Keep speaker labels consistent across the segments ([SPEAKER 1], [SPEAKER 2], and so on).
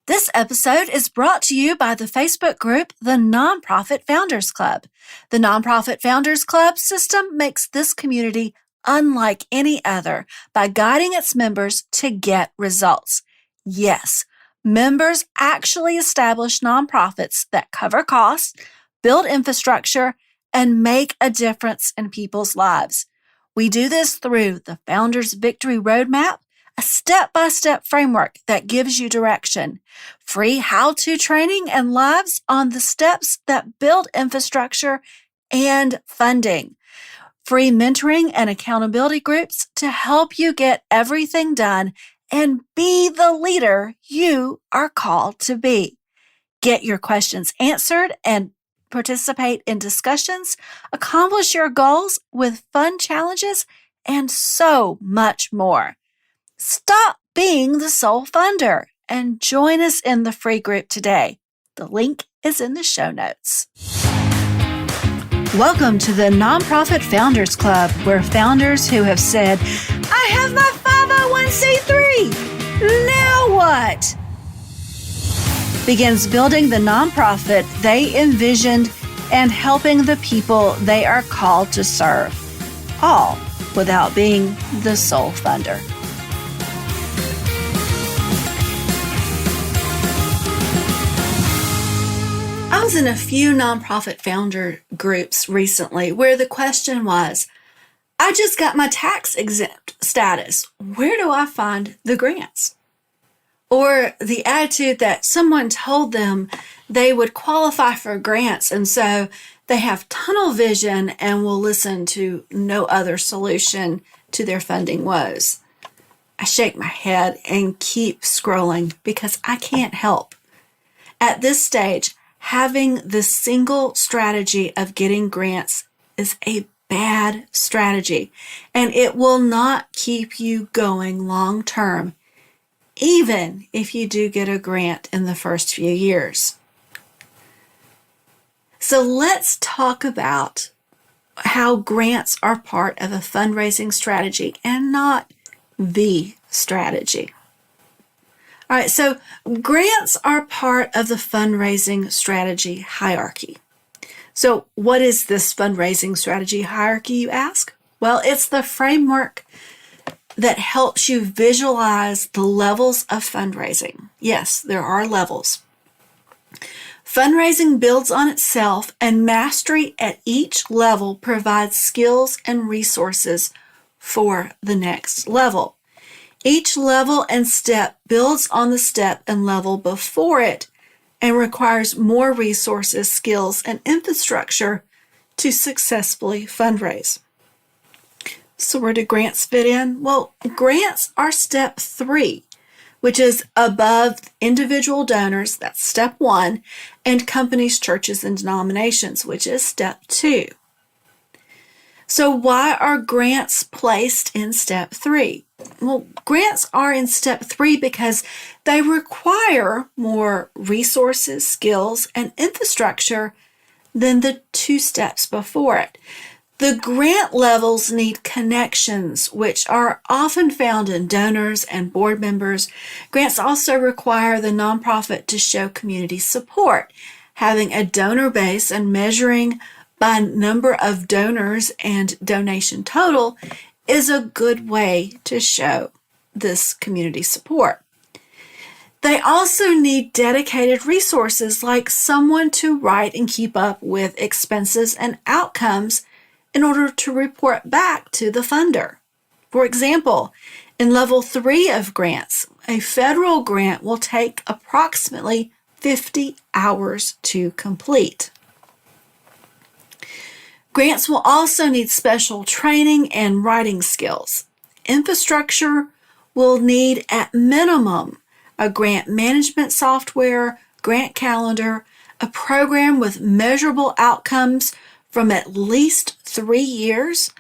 [SPEAKER 1] This episode is brought to you by the Facebook group, the Nonprofit Founders Club. The Nonprofit Founders Club system makes this community unlike any other by guiding its members to get results. Yes, members actually establish nonprofits that cover costs, build infrastructure, and make a difference in people's lives. We do this through the Founders Victory Roadmap, a step-by-step framework that gives you direction, free how-to training and lives on the steps that build infrastructure and funding, free mentoring and accountability groups to help you get everything done and be the leader you are called to be. Get your questions answered and participate in discussions, accomplish your goals with fun challenges, and so much more. Stop being the sole funder and join us in the free group today. The link is in the show notes. Welcome to the Nonprofit Founders Club, where founders who have said, I have my 501c3, now what? Begins building the nonprofit they envisioned and helping the people they are called to serve, all without being the sole funder. I was in a few nonprofit founder groups recently where the question was, I just got my tax exempt status. Where do I find the grants? Or the attitude that someone told them they would qualify for grants, and so they have tunnel vision and will listen to no other solution to their funding woes. I shake my head and keep scrolling because I can't help. At this stage, having the single strategy of getting grants is a bad strategy, and it will not keep you going long term, even if you do get a grant in the first few years. So let's talk about how grants are part of a fundraising strategy and not the strategy. All right, so grants are part of the fundraising strategy hierarchy. So what is this fundraising strategy hierarchy, you ask? Well, it's the framework that helps you visualize the levels of fundraising. Yes, there are levels. Fundraising builds on itself, and mastery at each level provides skills and resources for the next level. Each level and step builds on the step and level before it and requires more resources, skills, and infrastructure to successfully fundraise. So where do grants fit in? Well, grants are step 3, which is above individual donors, that's step 1, and companies, churches, and denominations, which is step 2. So why are grants placed in step 3? Well, grants are in step 3 because they require more resources, skills, and infrastructure than the 2 steps before it. The grant levels need connections, which are often found in donors and board members. Grants also require the nonprofit to show community support. Having a donor base and measuring by number of donors and donation total is a good way to show this community support. They also need dedicated resources like someone to write and keep up with expenses and outcomes in order to report back to the funder. For example, in level 3 of grants, a federal grant will take approximately 50 hours to complete. Grants will also need special training and writing skills. Infrastructure will need at minimum a grant management software, grant calendar, a program with measurable outcomes from at least 3 years,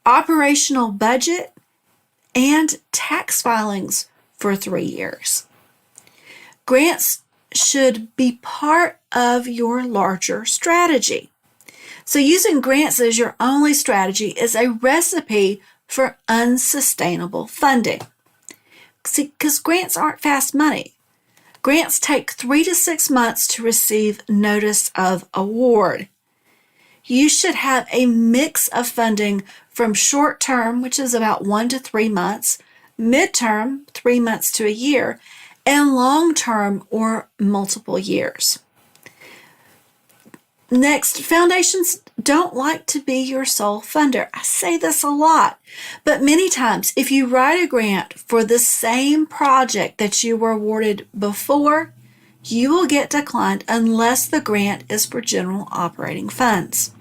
[SPEAKER 1] operational budget, and tax filings for 3 years. Grants should be part of your larger strategy. So using grants as your only strategy is a recipe for unsustainable funding. See, because grants aren't fast money. Grants take 3 to 6 months to receive notice of award. You should have a mix of funding from short term, which is about 1 to 3 months, midterm, 3 months to a year, and long term or multiple years. Next, foundations don't like to be your sole funder. I say this a lot, but many times if you write a grant for the same project that you were awarded before, you will get declined unless the grant is for general operating funds.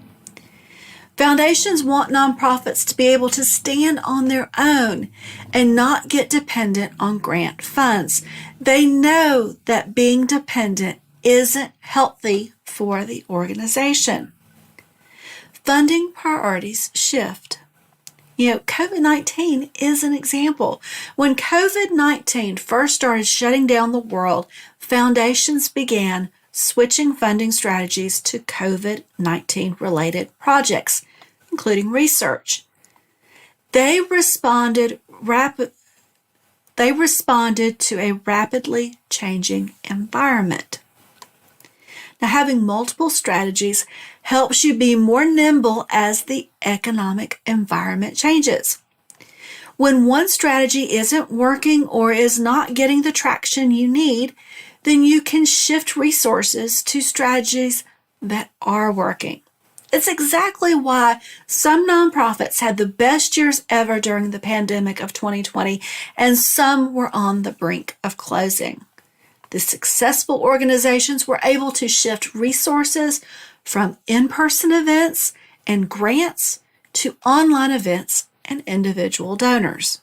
[SPEAKER 1] Foundations want nonprofits to be able to stand on their own and not get dependent on grant funds. They know that being dependent isn't healthy for the organization. Funding priorities shift. COVID-19 is an example. When COVID-19 first started shutting down the world, foundations began switching funding strategies to COVID-19 related projects, including research. They responded to a rapidly changing environment. Now, having multiple strategies helps you be more nimble as the economic environment changes. When one strategy isn't working or is not getting the traction you need, then you can shift resources to strategies that are working. It's exactly why some nonprofits had the best years ever during the pandemic of 2020, and some were on the brink of closing. The successful organizations were able to shift resources from in-person events and grants to online events and individual donors.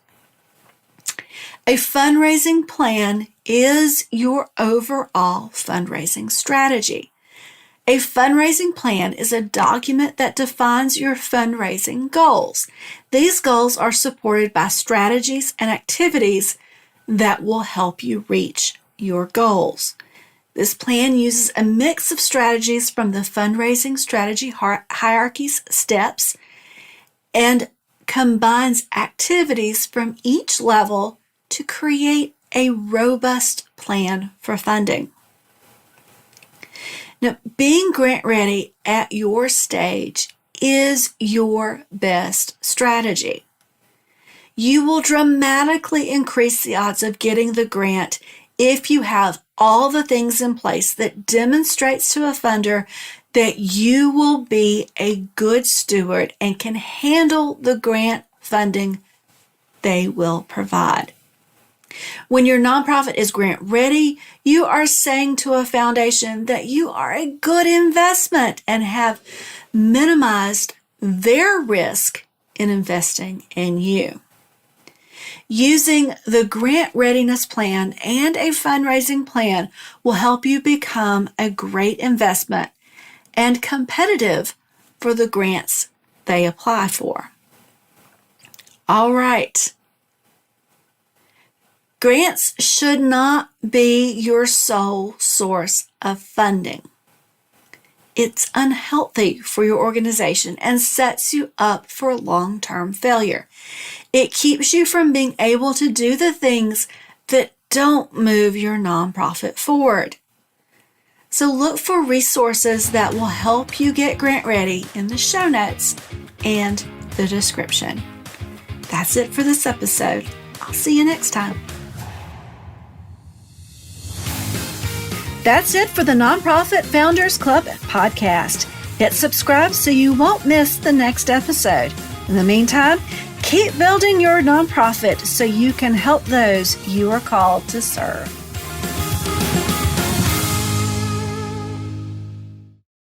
[SPEAKER 1] A fundraising plan is your overall fundraising strategy. A fundraising plan is a document that defines your fundraising goals. These goals are supported by strategies and activities that will help you reach your goals. This plan uses a mix of strategies from the Fundraising Strategy Hierarchy's steps and combines activities from each level to create a robust plan for funding. Now, being grant ready at your stage is your best strategy. You will dramatically increase the odds of getting the grant if you have all the things in place that demonstrates to a funder that you will be a good steward and can handle the grant funding they will provide. When your nonprofit is grant ready, you are saying to a foundation that you are a good investment and have minimized their risk in investing in you. Using the grant readiness plan and a fundraising plan will help you become a great investment and competitive for the grants they apply for. All right. Grants should not be your sole source of funding. It's unhealthy for your organization and sets you up for long-term failure. It keeps you from being able to do the things that don't move your nonprofit forward. So look for resources that will help you get grant ready in the show notes and the description. That's it for this episode. I'll see you next time. That's it for the Nonprofit Founders Club podcast. Hit subscribe so you won't miss the next episode. In the meantime, keep building your nonprofit so you can help those you are called to serve.